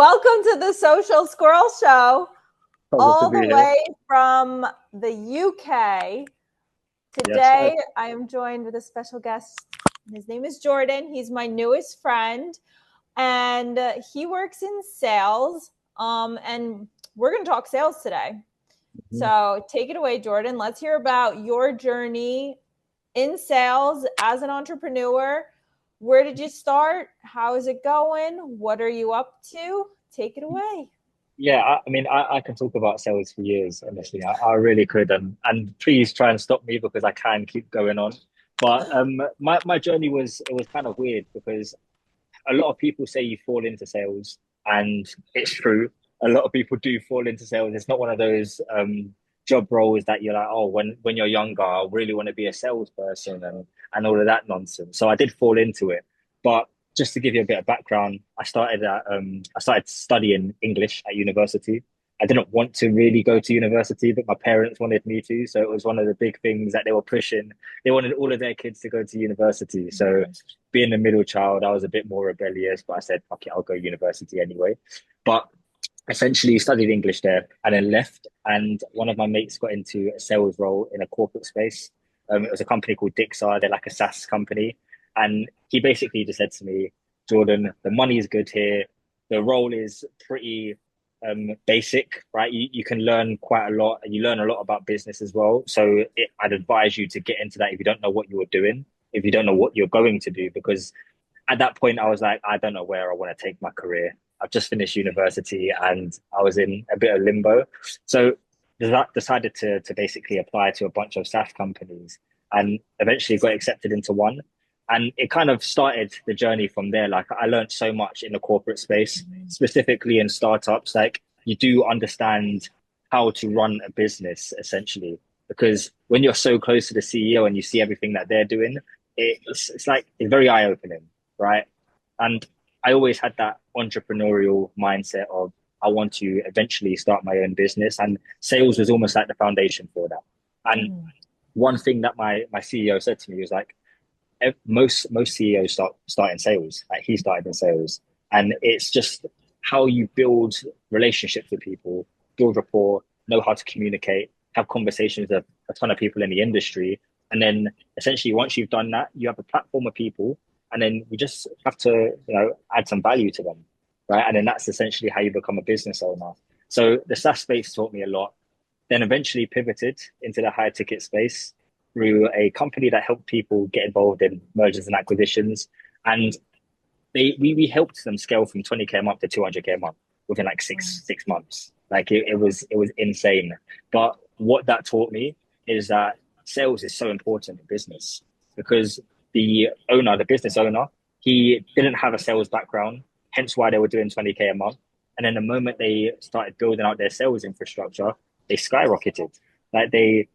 Welcome to the Social Squirrel Show, Pleasure to all be the here. way from the UK. Yes, Today, I am joined with a special guest. His name is Jordan. He's my newest friend, and he works in sales. And we're going to talk sales today. So take it away, Jordan. Let's hear about your journey in sales as an entrepreneur. Where did you start? How is it going? What are you up to? Take it away. yeah. I can talk about sales for years. Honestly, I really could, and please try and stop me because I can keep going on. But my journey was kind of weird because a lot of people say you fall into sales, and it's true. A lot of people do fall into sales. It's not one of those job roles that you're like, oh, when you're younger, I really want to be a salesperson and all of that nonsense. So I did fall into it, but just to give you a bit of background, I started studying English at university. I didn't want to really go to university, but my parents wanted me to. So it was one of the big things that they were pushing. They wanted all of their kids to go to university. So being a middle child, I was a bit more rebellious, but I said, fuck it, I'll go university anyway. But essentially studied English there and then left. And one of my mates got into a sales role in a corporate space. It was a company called Dixar. They're like a SaaS company. And he basically just said to me, Jordan, the money is good here. The role is pretty basic, right? You can learn quite a lot and you learn a lot about business as well. So I'd advise you to get into that if you don't know what you are doing, if you don't know what you're going to do, because at that point I was like, I don't know where I want to take my career. I've just finished university and I was in a bit of limbo. So decided to basically apply to a bunch of SaaS companies and eventually got accepted into one. And it kind of started the journey from there. Like I learned so much in the corporate space, specifically in startups. Like you do understand how to run a business essentially, because when you're so close to the CEO and you see everything that they're doing, it's like it's very eye opening, right? And I always had that entrepreneurial mindset of I want to eventually start my own business, and sales was almost like the foundation for that. And one thing that my CEO said to me was like, most CEOs start in sales. Like he started in sales, and it's just how you build relationships with people, build rapport, know how to communicate, have conversations with a ton of people in the industry, and then essentially once you've done that, you have a platform of people, and then you just have to add some value to them, right? And then that's essentially how you become a business owner. So the SaaS space taught me a lot. Then eventually pivoted into the high ticket space through a company that helped people get involved in mergers and acquisitions. And we helped them scale from 20K a month to 200K a month within like six months. Like it was insane. But what that taught me is that sales is so important in business because the business owner, he didn't have a sales background, hence why they were doing 20K a month. And then the moment they started building out their sales infrastructure, they skyrocketed. Like they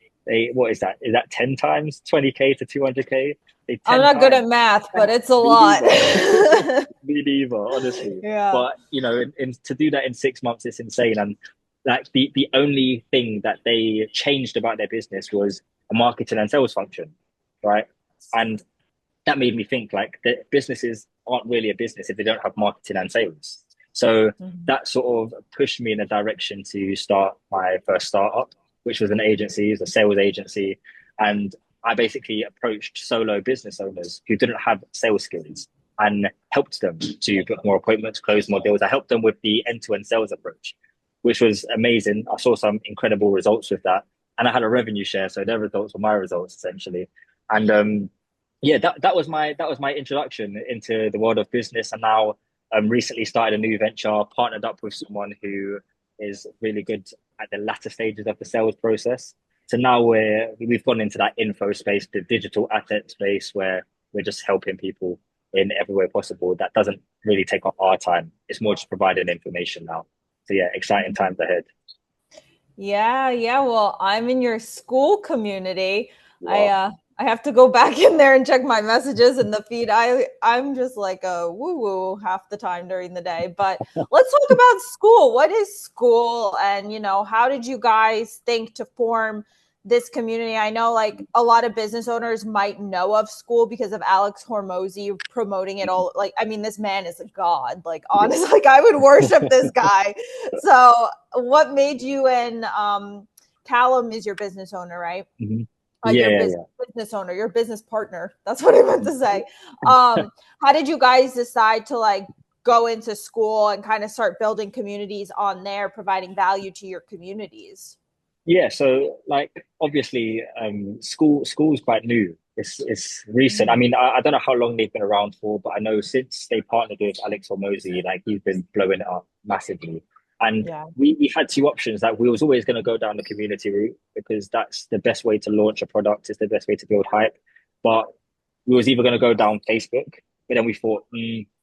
what is that? Is that 10 times 20K to 200K? They I'm 10 not good times. at math, but it's a Me lot. neither. Me neither, honestly. Yeah. But to do that in 6 months, it's insane. And like the only thing that they changed about their business was a marketing and sales function, right? And that made me think like that businesses aren't really a business if they don't have marketing and sales. So that sort of pushed me in a direction to start my first startup, which was an agency, it was a sales agency. And I basically approached solo business owners who didn't have sales skills and helped them to book more appointments, close more deals. I helped them with the end-to-end sales approach, which was amazing. I saw some incredible results with that. And I had a revenue share, so their results were my results essentially. And yeah, that was my introduction into the world of business. And now recently started a new venture, partnered up with someone who is really good at the latter stages of the sales process. So now we've gone into that info space, the digital asset space, where we're just helping people in every way possible. That doesn't really take up our time. It's more just providing information now. So yeah, exciting times ahead. Yeah. Well, I'm in your school community. I Wow. uh I have to go back in there and check my messages in the feed. I'm just like a woo woo half the time during the day. But let's talk about school. What is school, and how did you guys think to form this community. I know like a lot of business owners might know of School because of Alex Hormozy promoting it all. Like, I mean, this man is a god. Like, Yeah. honestly, like I would worship this guy. So, what made you and Callum is your business owner, right? Hmm. Your Yeah, yeah, business owner, your business partner. That's what I meant to say. yeah. How did you guys decide to like go into School and kind of start building communities on there, providing value to your communities? Yeah, so like obviously, school's quite new. It's recent. I Mm, mean, I don't know how long they've been around for, but I know since they partnered with Alex Hormozy, like he's been blowing it up massively. And yeah. we had two options. Like we was always going to go down the community route because that's the best way to launch a product. It's the best way to build hype. But we was either going to go down Facebook, but then we thought,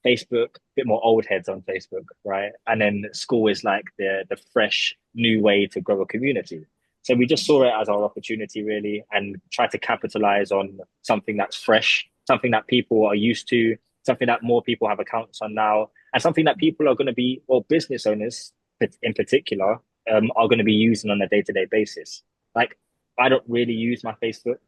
Facebook, a bit more old heads on Facebook, right? And then school is like the fresh new way to grow a community. So we just saw it as our opportunity really and try to capitalize on something that's fresh, something that people are used to, something that more people have accounts on now, and something that people are going to be, well, business owners in particular, are going to be using on a day-to-day basis. Like I don't really use my Facebook.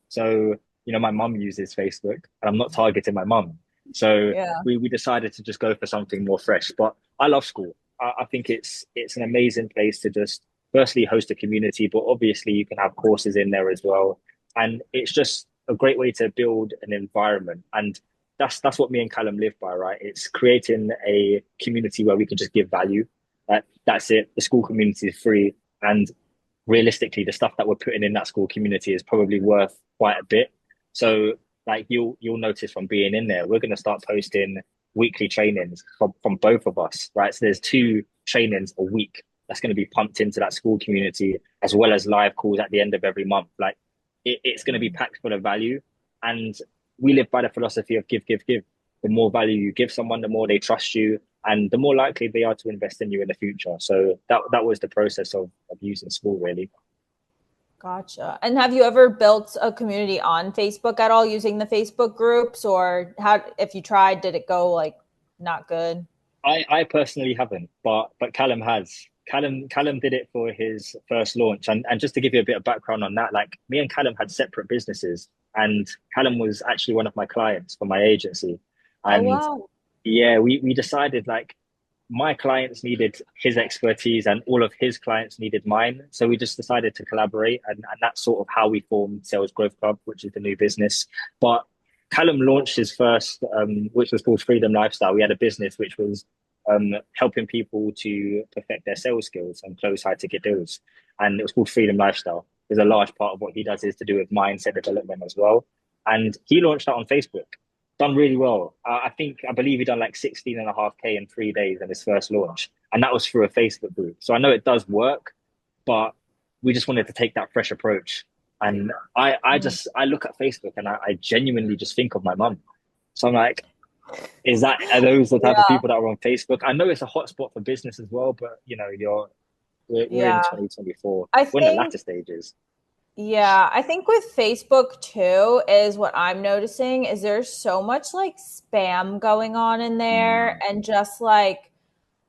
So, my mum uses Facebook and I'm not targeting my mum. So Yeah. we decided to just go for something more fresh. But I love school. I think it's an amazing place to just firstly host a community, but obviously you can have courses in there as well. And it's just a great way to build an environment. And that's what me and Callum live by, right? It's creating a community where we can just give value. That's it. The school community is free. And realistically, the stuff that we're putting in that school community is probably worth quite a bit. So like you'll notice from being in there, we're going to start posting weekly trainings from both of us, right? So there's two trainings a week that's going to be pumped into that school community, as well as live calls at the end of every month. Like it's going to be packed full of value. And we live by the philosophy of give, give, give. The more value you give someone, the more they trust you, and the more likely they are to invest in you in the future. So that was the process of using school, really. Gotcha. And have you ever built a community on Facebook at all using the Facebook groups, or how, if you tried, did it go like not good? I personally haven't, but Callum has. Callum did it for his first launch, and just to give you a bit of background on that, like me and Callum had separate businesses, and Callum was actually one of my clients for my agency, Oh, and wow. yeah, we decided like my clients needed his expertise and all of his clients needed mine. So we just decided to collaborate. And that's sort of how we formed Sales Growth Club, which is the new business. But Callum launched his first, which was called Freedom Lifestyle. We had a business which was helping people to perfect their sales skills and close high ticket deals. And it was called Freedom Lifestyle. There's a large part of what he does is to do with mindset development as well. And he launched that on Facebook, done really well. I believe he done like 16.5K in 3 days in his first launch. And that was through a Facebook group. So I know it does work, but we just wanted to take that fresh approach. And Mm. I look at Facebook and I genuinely just think of my mum. So I'm like, are those the type of Yeah. people that are on Facebook? I know it's a hotspot for business as well, but we're in Yeah. 2024. I We're in the think latter stages. Yeah, I think with Facebook too is what I'm noticing is there's so much like spam going on in there, Mm, and just like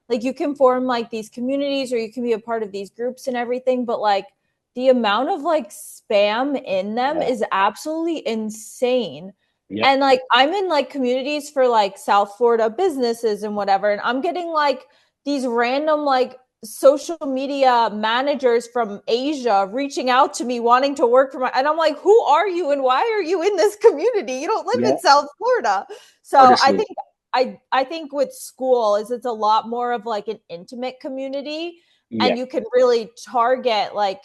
you can form like these communities or you can be a part of these groups and everything, but like the amount of like spam in them yeah. is absolutely insane. Yep. And like I'm in like communities for like South Florida businesses and whatever, and I'm getting like these random like social media managers from Asia reaching out to me wanting to work for my, and I'm like, who are you and why are you in this community? You don't live Yeah. in South Florida. So I Honestly. think I think with School is it's a lot more of like an intimate community, Yeah. and you can really target like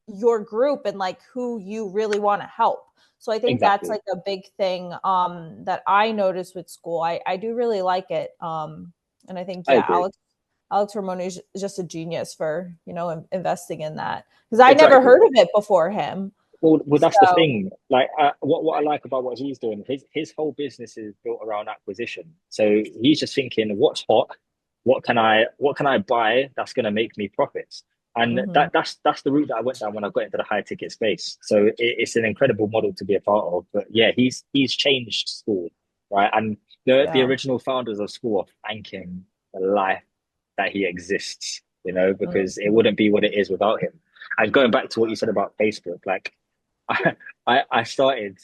your group and like who you really want to help. So I think that's Exactly. like a big thing that I noticed with School. I do really like it. And I think I yeah, agree. Alex Ramone is just a genius for, investing in that, because I never Exactly. heard of it before him. Well, that's the So thing. Like, what I like about what he's doing, his whole business is built around acquisition. So he's just thinking, what's hot? What can I buy that's going to make me profits? And mhm. that's the route that I went down when I got into the high ticket space. So it's an incredible model to be a part of. But yeah, he's changed school, right? And the Yeah. original founders of school are thanking the life that he exists, because it Mhm. wouldn't be what it is without him. And going back to what you said about Facebook, like I, I started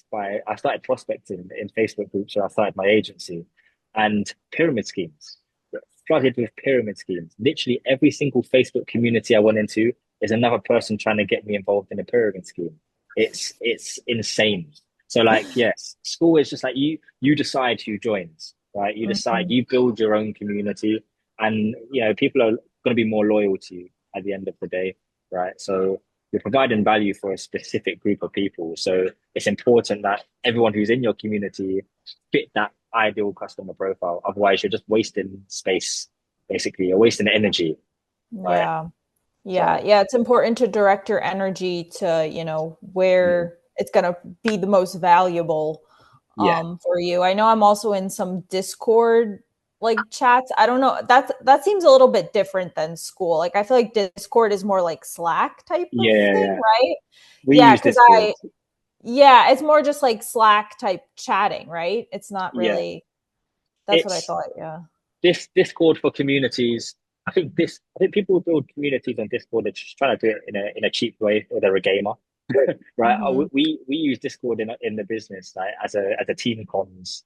prospecting in Facebook groups where I started my agency, and pyramid schemes, flooded with pyramid schemes. Literally every single Facebook community I went into is another person trying to get me involved in a pyramid scheme. It's insane. So like yes, school is just like you decide who joins, right? You decide, Mhm. you build your own community, and people are going to be more loyal to you at the end of the day, right? So you're providing value for a specific group of people. So it's important that everyone who's in your community fit that ideal customer profile. Otherwise, you're just wasting space, basically. You're wasting energy, right? Yeah. Yeah, So, yeah, it's important to direct your energy to, mm, where it's going to be the most valuable yeah, for you. I know I'm also in some Discord like chats. I don't know. That seems a little bit different than school. Like I feel like Discord is more like Slack type of thing, yeah. right? We Yeah, use cuz Discord. I yeah, it's more just like Slack type chatting, right? It's not Yeah, really. That's what I it's thought, yeah. this Discord for communities. I think people build communities on Discord. They're just trying to do it in a cheap way, or they're a gamer, right? Mhm. We use Discord in the business, like as a team comms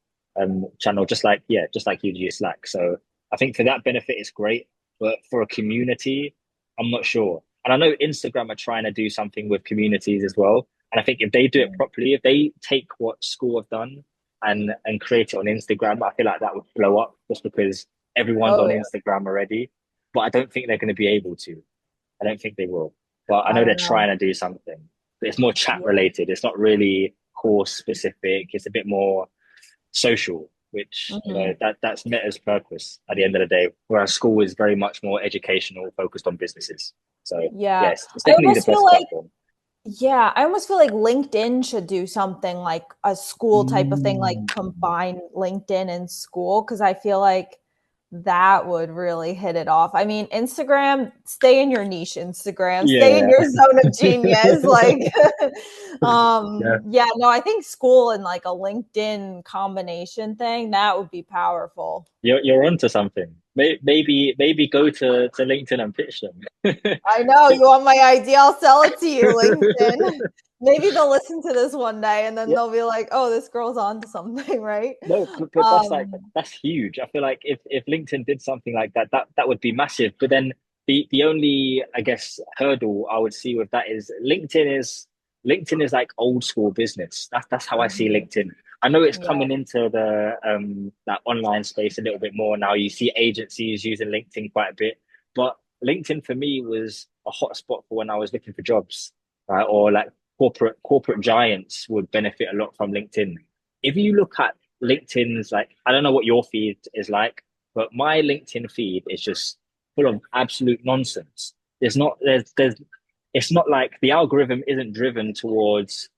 channel, just like you use Slack. So I think for that benefit, it's great, but for a community, I'm not sure. And I know Instagram are trying to do something with communities as well. And I think if they do it Mm. properly, if they take what school have done and create it on Instagram, I feel like that would blow up just because everyone's Oh on yeah. Instagram already. But I don't think they're going to be able to. I don't think they will. But I I know they're don't know. trying to do something. But it's more chat Yeah. related. It's not really course specific. It's a bit more social, which Mhm. that's Meta's purpose at the end of the day. Whereas school is very much more educational, focused on businesses. So Yeah. yes, it's I definitely the almost feel best like platform. Yeah, I almost feel like LinkedIn should do something like a school type of thing, like Mm. combine LinkedIn and school, because I feel like that would really hit it off. I mean, Instagram, stay in your niche, Instagram, stay in Yeah. your zone of genius. Like, Yeah. yeah, no, I think school and like a LinkedIn combination thing, that would be powerful. You're onto something. Maybe go to LinkedIn and pitch them. I know you want my idea. I'll sell it to you, LinkedIn. Maybe they'll listen to this one day and then Yeah, they'll be like, "Oh, this girl's on to something," right? no, but Um, that's huge. I feel like if LinkedIn did something like that, that would be massive. But then the only, I guess, hurdle I would see with that is LinkedIn is like old school business. That's how I see mhm, LinkedIn. I know it's yeah, coming into the that online space a little bit more now. You see agencies using LinkedIn quite a bit, but LinkedIn for me was a hotspot for when I was looking for jobs, right? Or like corporate giants would benefit a lot from LinkedIn. If you look at LinkedIn's, like, I don't know what your feed is like, but my LinkedIn feed is just full of absolute nonsense. There's it's not like the algorithm isn't driven towards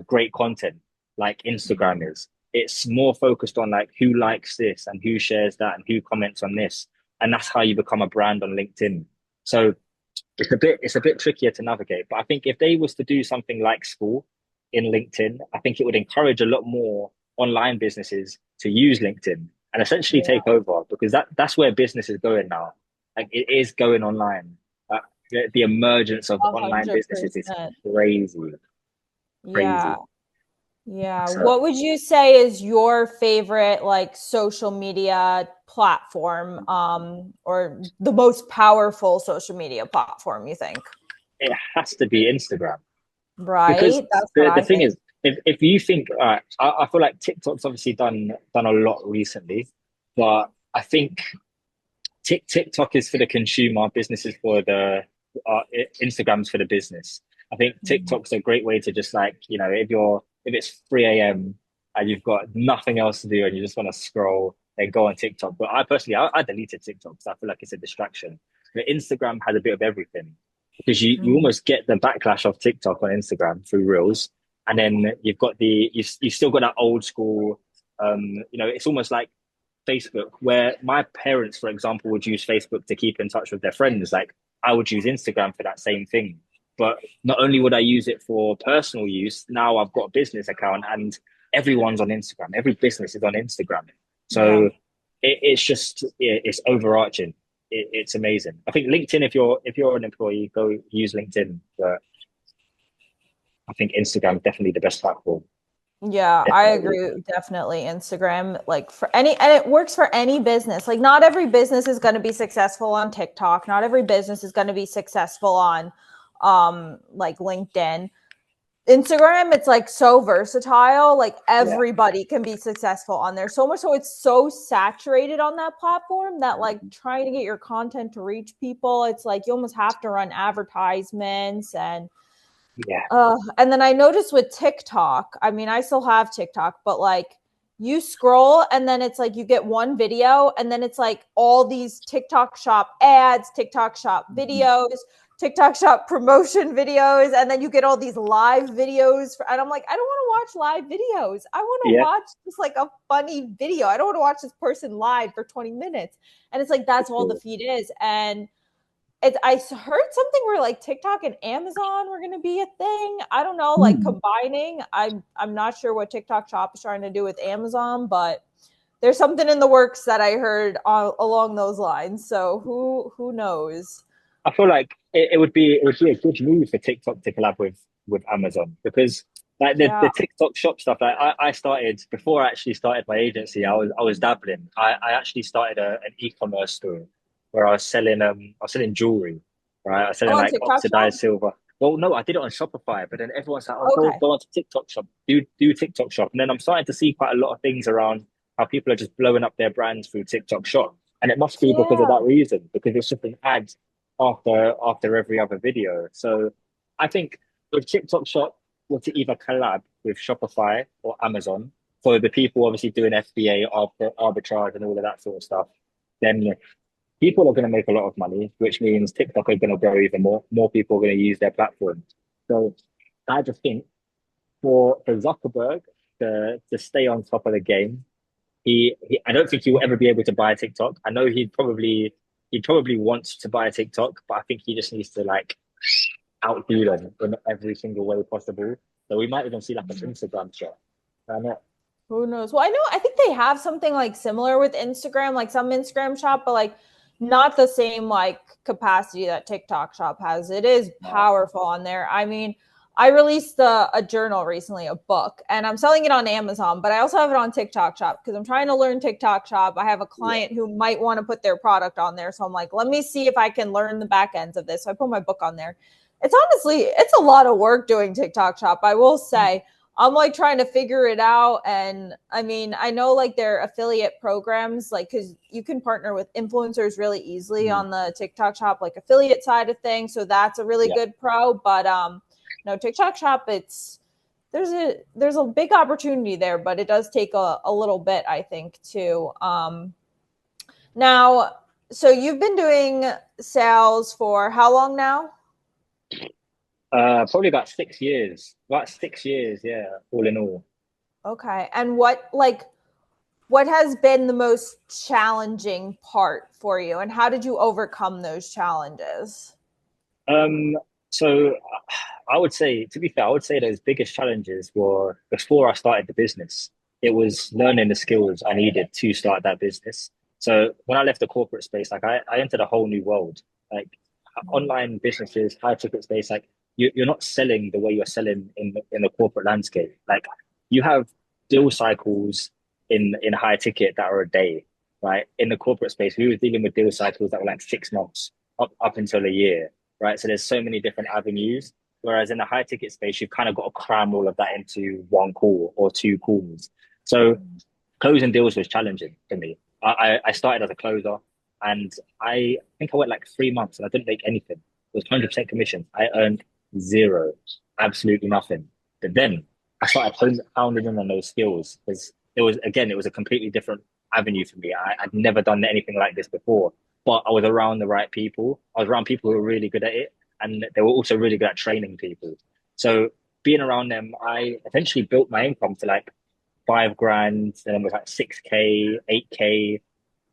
great content like Instagram is. It's more focused on like who likes this and who shares that and who comments on this. And that's how you become a brand on LinkedIn. So it's a bit trickier to navigate. But I think if they was to do something like school in LinkedIn, I think it would encourage a lot more online businesses to use LinkedIn and essentially yeah, take over, because that's where business is going now. Like it is going online. Uh, the emergence of online businesses is 100%. crazy, Yeah, crazy. yeah. So What would you say is your favorite like social media platform, or the most powerful social media platform you think? it has to be Instagram. Because Right? That's what the I thing think. is, if you think, I feel like TikTok's obviously done a lot recently, but I think TikTok is for the consumer, business is for the Instagram's for the business. I think Mhm. TikTok's a great way to just like, if it's 3 a.m. and you've got nothing else to do and you just want to scroll, then go on TikTok. But I personally, I deleted TikTok because I feel like it's a distraction. But Instagram has a bit of everything, because you Mhm. almost get the backlash of TikTok on Instagram through Reels, and then you've still got that old school. It's almost like Facebook, where my parents, for example, would use Facebook to keep in touch with their friends. Like I would use Instagram for that same thing. But not only would I use it for personal use, now I've got a business account and everyone's on Instagram. Every business is on Instagram. Yeah. So it's just, it's overarching. it's amazing. I think LinkedIn, if you're an employee, go use LinkedIn. But I think Instagram is definitely the best platform. Yeah, I Definitely. agree. Definitely Instagram, like for any, and it works for any business. Like, not every business is going to be successful on TikTok. Not every business is going to be successful on, like LinkedIn. Instagram, it's like so versatile. Like, Yeah. everybody can be successful on there. So much so it's so saturated on that platform that like trying to get your content to reach people, it's like you almost have to run advertisements Yeah. and then I noticed with TikTok, I mean, I still have TikTok, but like you scroll and then it's like you get one video and then it's like all these TikTok shop ads, TikTok shop videos, TikTok shop promotion videos, and then you get all these live videos. And I'm like, I don't want to watch live videos. I want to Yeah. watch just like a funny video. I don't want to watch this person live for 20 minutes. And it's like, For that's all the sure. feed is. And I heard something where like TikTok and Amazon were going to be a thing. I don't know, like Hmm. combining. I'm not sure what TikTok Shop is trying to do with Amazon, but there's something in the works that I heard along those lines. So who knows? I feel like it would be a good move for TikTok to collab with Amazon because like Yeah. the TikTok shop stuff. Like I started before I actually started my agency. I was dabbling. I actually started an e-commerce store where I was selling jewelry, right? I was selling Oh, on like TikTok Shop. oxidized silver. Well, no, I did it on Shopify, but then everyone's like, "Oh, Okay. go on to TikTok shop, do TikTok shop," and then I'm starting to see quite a lot of things around how people are just blowing up their brands through TikTok shop, and it must be because of Yeah. that reason because it's just an ad after every other video. So I think if TikTok Shop were to either collab with Shopify or Amazon for the people obviously doing FBA after arbitrage and all of that sort of stuff, then people are going to make a lot of money, which means TikTok are going to grow even more. More people are going to use their platform. So I just think for Zuckerberg to stay on top of the game, I don't think he will ever be able to buy TikTok. I know he'd probably want to buy TikTok, but I think he just needs to like outdo them in every single way possible. So we might even see like an Instagram shot. I know. Who knows? Well, I know, I think they have something like similar with Instagram, like some Instagram shop, but like not the same like capacity that TikTok shop has. It is powerful on there. I mean, I released a journal recently, a book, and I'm selling it on Amazon, but I also have it on TikTok shop because I'm trying to learn TikTok shop. I have a Yeah. client who might want to put their product on there. So I'm like, let me see if I can learn the back ends of this. So I put my book on there. It's honestly, it's a lot of work doing TikTok shop, I will say. I'm like trying to figure it out. And I mean, I know like their affiliate programs, like, cause you can partner with influencers really easily Mm. on the TikTok shop, like affiliate side of things. So that's a really Yeah. good pro. But no, TikTok shop, there's a big opportunity there, but it does take a little bit, I think, too. Now, so you've been doing sales for how long now? Probably about 6 years. About 6 years, yeah, all in all. Okay. And what has been the most challenging part for you and how did you overcome those challenges? Um, so I would say, to be fair, I would say those biggest challenges were before I started the business. It was learning the skills I needed to start that business. So when I left the corporate space, like I entered a whole new world, like online businesses, high ticket space. Like you're not selling the way you're selling in the corporate landscape. Like you have deal cycles in high ticket that are a day, right? In the corporate space, we were dealing with deal cycles that were like 6 months up until a year, right? So there's so many different avenues. Whereas in the high ticket space, you've kind of got to cram all of that into one call or two calls. So closing deals was challenging for me. I started as a closer and I think I went like 3 months and I didn't make anything. It was 100% commission. I earned zero, absolutely nothing. But then I started pounding in on those skills because it was a completely different avenue for me. I'd never done anything like this before, but I was around the right people. I was around people who were really good at it and they were also really good at training people. So being around them, I eventually built my income to like 5 grand, then it was like 6K, 8K,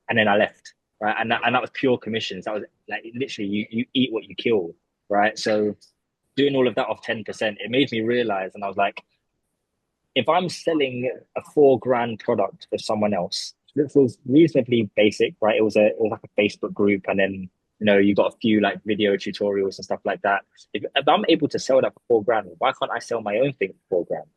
and then I left. Right. And that was pure commissions. That was like literally you eat what you kill. Right. So doing all of that off 10%, it made me realize, and I was like, if I'm selling a 4 grand product for someone else, this was reasonably basic, right? It was like a Facebook group, and then you got a few like video tutorials and stuff like that. If I'm able to sell that for 4 grand, why can't I sell my own thing for 4 grand?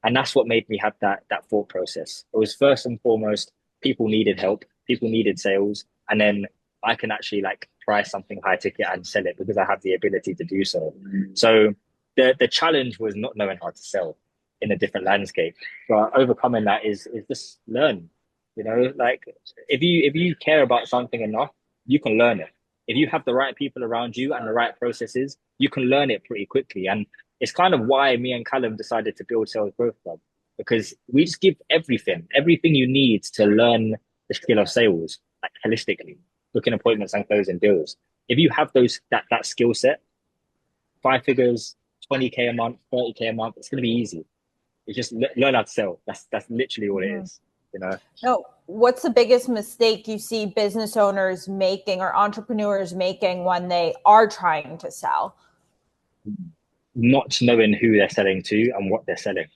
And that's what made me have that thought process. It was first and foremost, people needed help, people needed sales, and then I can actually like price something high ticket and sell it because I have the ability to do so. So the challenge was not knowing how to sell in a different landscape, but overcoming that is just learn. Like if you care about something enough, you can learn it. If you have the right people around you and the right processes, you can learn it pretty quickly. And it's kind of why me and Callum decided to build Sales Growth Club, because we just give everything you need to learn the skill of sales, like holistically, booking appointments and closing deals. If you have that skill set, 5 figures, 20K a month, 30K a month, it's going to be easy. It's just learn how to sell. That's literally all it is, No, what's the biggest mistake you see business owners making or entrepreneurs making when they are trying to sell? Not knowing who they're selling to and what they're selling.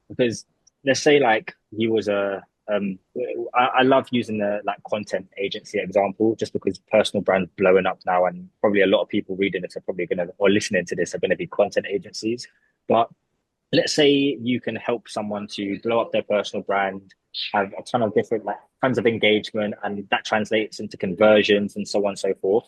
Because let's say like he was I love using the like content agency example just because personal brand's blowing up now, and probably a lot of people reading this are probably gonna or listening to this are gonna be content agencies. But let's say you can help someone to blow up their personal brand, have a ton of different like tons of engagement, and that translates into conversions and so on and so forth.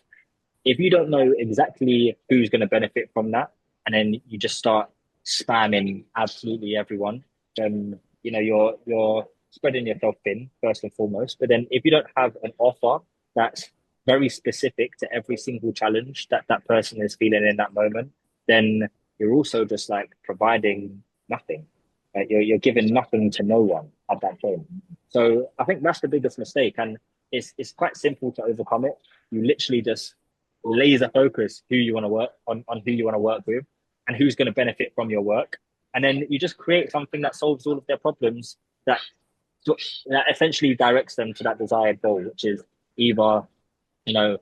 If you don't know exactly who's going to benefit from that, and then you just start spamming absolutely everyone, then you're spreading yourself thin first and foremost. But then if you don't have an offer that's very specific to every single challenge that that person is feeling in that moment, then you're also just like providing nothing. Like you're giving nothing to no one at that point. So I think that's the biggest mistake, and it's quite simple to overcome it. You literally just laser focus who you want to work on who you want to work with and who's going to benefit from your work, and then you just create something that solves all of their problems, that that essentially directs them to that desired goal, which is either you know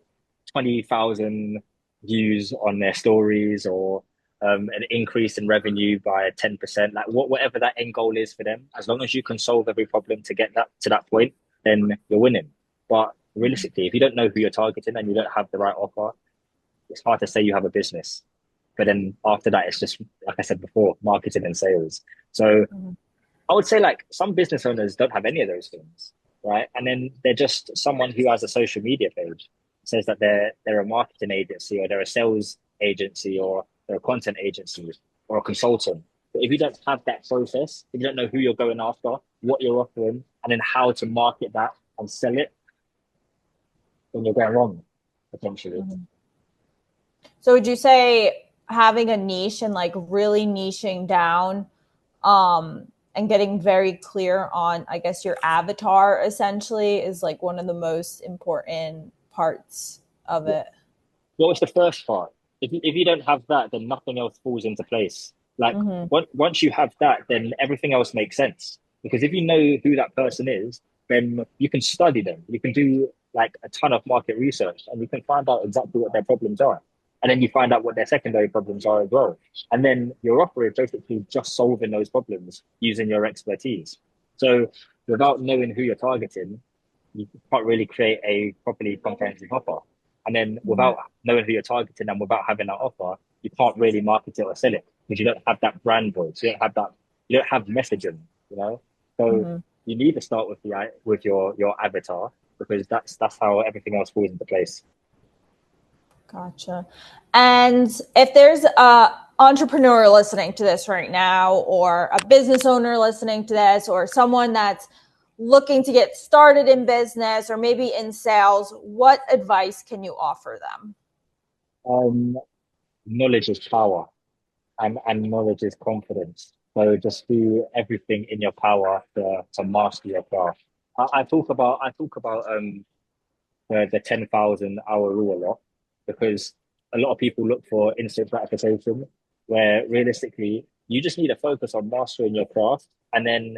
20,000 views on their stories, or an increase in revenue by 10%, like whatever that end goal is for them. As long as you can solve every problem to get that to that point, then you're winning. But realistically, if you don't know who you're targeting and you don't have the right offer, it's hard to say you have a business. But then after that, it's just, like I said before, marketing and sales. So I would say like some business owners don't have any of those things, right? And then they're just someone who has a social media page, says that they're a marketing agency, or they're a sales agency, or they're a content agency, or a consultant. But if you don't have that process, if you don't know who you're going after, what you're offering, and then how to market that and sell it, then you're going wrong, potentially. So would you say having a niche and like really niching down and getting very clear on, I guess, your avatar essentially is like one of the most important parts of it? What was the first part? If you don't have that, then nothing else falls into place. Like once you have that, then everything else makes sense. Because if you know who that person is, then you can study them. You can do like a ton of market research, and you can find out exactly what their problems are. And then you find out what their secondary problems are as well. And then your offer is basically just solving those problems using your expertise. So without knowing who you're targeting, you can't really create a properly comprehensive offer. And then without knowing who you're targeting and without having that offer, you can't really market it or sell it because you don't have that brand voice. You don't have messaging. So you need to start with your avatar, because that's how everything else falls into place. Gotcha. And if there's a entrepreneur listening to this right now, or a business owner listening to this, or someone that's looking to get started in business or maybe in sales, what advice can you offer them? Knowledge is power, and knowledge is confidence. So just do everything in your power to master your craft. I talk about the 10,000 hour rule a lot, because a lot of people look for instant gratification, where realistically you just need to focus on mastering your craft, and then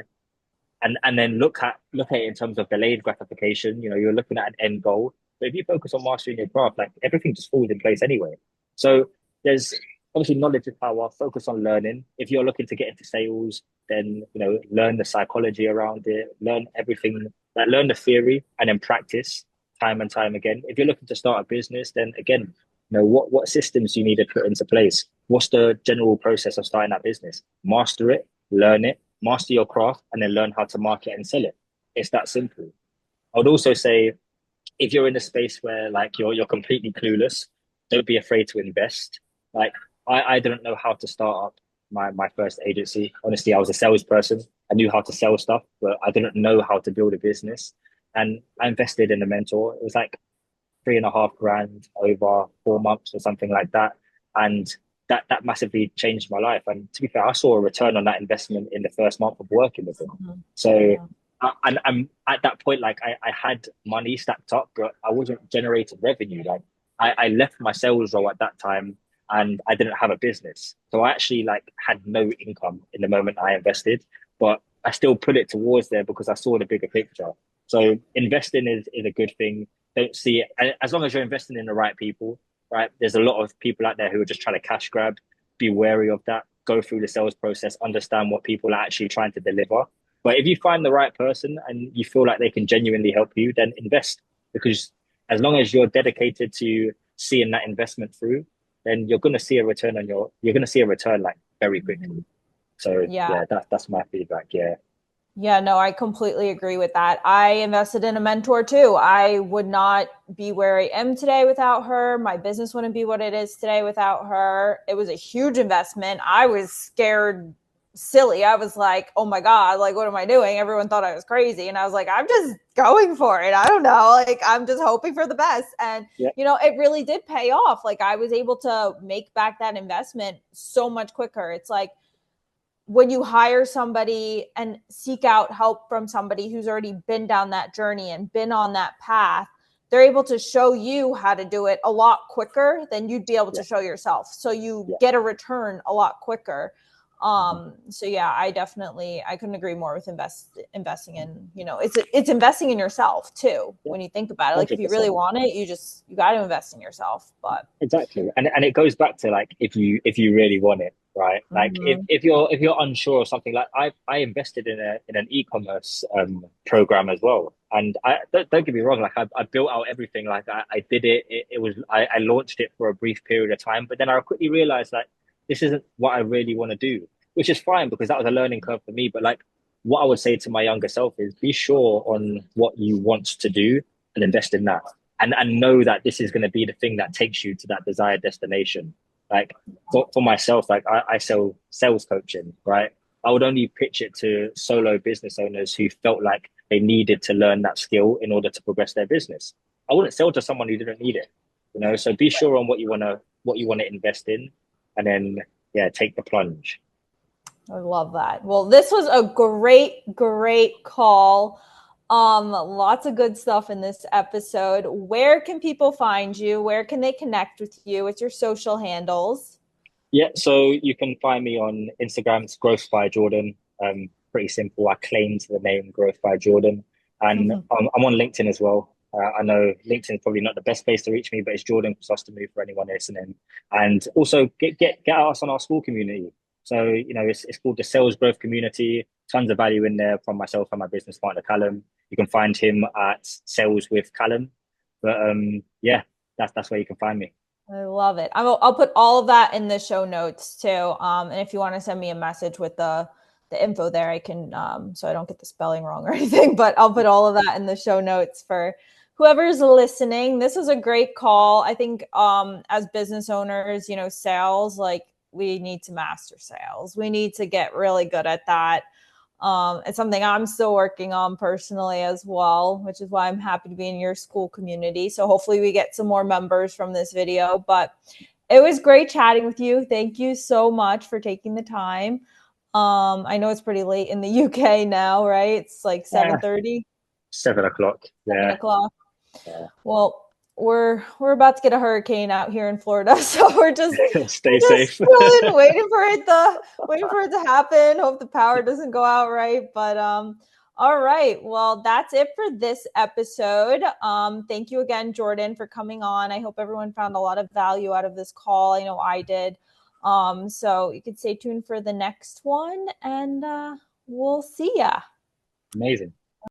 look at it in terms of delayed gratification. You're looking at an end goal, but if you focus on mastering your craft, like everything just falls in place anyway. So there's obviously knowledge is power. Focus on learning. If you're looking to get into sales, then learn the psychology around it, learn everything Like learn the theory and then practice time and time again. If you're looking to start a business, then again, what systems do you need to put into place? What's the general process of starting that business? Master it, learn it, master your craft, and then learn how to market and sell it. It's that simple. I would also say if you're in a space where like you're completely clueless, don't be afraid to invest. Like I didn't know how to start up my first agency. Honestly, I was a salesperson. I knew how to sell stuff, but I didn't know how to build a business. And I invested in a mentor. It was like 3.5 grand over 4 months or something like that. And that massively changed my life. And to be fair, I saw a return on that investment in the first month of working with him. Mhm. So Yeah. and I'm at that point, like I had money stacked up, but I wasn't generating revenue. Like I left my sales role at that time and I didn't have a business. So I actually like had no income in the moment I invested, but I still put it towards there because I saw the bigger picture. So investing is a good thing. Don't see it as long as you're investing in the right people, right? There's a lot of people out there who are just trying to cash grab. Be wary of that. Go through the sales process, understand what people are actually trying to deliver. But if you find the right person and you feel like they can genuinely help you, then invest because as long as you're dedicated to seeing that investment through, then you're going to see a return like very quickly. Mhm. So Yeah. yeah, that's my feedback. Yeah. Yeah, no, I completely agree with that. I invested in a mentor too. I would not be where I am today without her. My business wouldn't be what it is today without her. It was a huge investment. I was scared silly. I was like, oh my God, like, what am I doing? Everyone thought I was crazy. And I was like, I'm just going for it. I don't know. Like, I'm just hoping for the best. And, Yeah. it really did pay off. Like, I was able to make back that investment so much quicker. It's like, when you hire somebody and seek out help from somebody who's already been down that journey and been on that path, they're able to show you how to do it a lot quicker than you'd be able Yeah. to show yourself. So you Yeah. get a return a lot quicker. Mhm. So yeah, I couldn't agree more with investing in, it's investing in yourself too. Yeah. When you think about it, like if you really 100%. want it, you got to invest in yourself. But Exactly. And it goes back to like if you really want it, right? Like mhm. if you're unsure of something, like I invested in an e-commerce program as well. And I don't get me wrong, like I built out everything, like I did it. It was I launched it for a brief period of time, but then I quickly realized like this isn't what I really want to do, which is fine because that was a learning curve for me. But like what I would say to my younger self is be sure on what you want to do and invest in that and know that this is going to be the thing that takes you to that desired destination. Like for myself, like I sell sales coaching, right? I would only pitch it to solo business owners who felt like they needed to learn that skill in order to progress their business. I wouldn't sell to someone who didn't need it, So be sure on what you want to invest in, and then yeah, take the plunge. I love that. Well, this was a great call. Lots of good stuff in this episode. Where can people find you? Where can they connect with you? What's your social handles? Yeah, so you can find me on Instagram. It's Growth by Jordan. Pretty simple. I claimed the name Growth by Jordan, and I'm on LinkedIn as well. I know LinkedIn is probably not the best place to reach me, but it's Jordan Chrysostomou for anyone listening. And also get us on our school community. So it's called the Sales Growth Community. Tons of value in there from myself and my business partner Callum. You can find him at Sales with Callum. But yeah, that's where you can find me. I love it. I'll put all of that in the show notes too. And if you want to send me a message with the info there, I can so I don't get the spelling wrong or anything. But I'll put all of that in the show notes for whoever's listening. This was a great call. I think as business owners, sales, like we need to master sales. We need to get really good at that. It's something I'm still working on personally as well, which is why I'm happy to be in your school community. So hopefully we get some more members from this video. But it was great chatting with you. Thank you so much for taking the time. I know it's pretty late in the UK now, right? It's like Yeah, 7:30, 7 o'clock. seven Yeah. o'clock. Yeah. Well, we're about to get a hurricane out here in Florida, so Stay we're just safe. chilling, waiting for it to happen. Hope the power doesn't go out, right? But all right. Well, that's it for this episode. Thank you again, Jordan, for coming on. I hope everyone found a lot of value out of this call. I know I did. So you can stay tuned for the next one, and we'll see ya. Amazing.